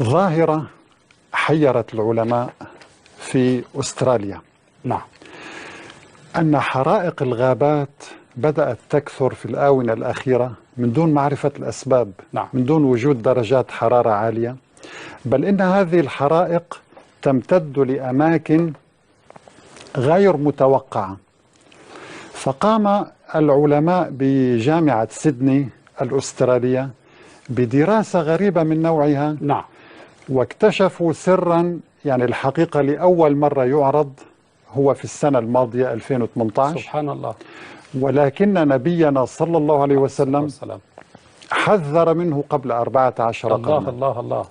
ظاهرة حيرت العلماء في أستراليا، نعم. أن حرائق الغابات بدأت تكثر في الآونة الأخيرة من دون معرفة الأسباب، نعم. من دون وجود درجات حرارة عالية، بل إن هذه الحرائق تمتد لأماكن غير متوقعة. فقام العلماء بجامعة سيدني الأسترالية بدراسة غريبة من نوعها، نعم. واكتشفوا سرا، يعني الحقيقة لأول مرة يعرض هو في السنة الماضية 2018. سبحان الله. ولكن نبينا صلى الله عليه وسلم حذر منه قبل 14 قرنا. الله الله الله.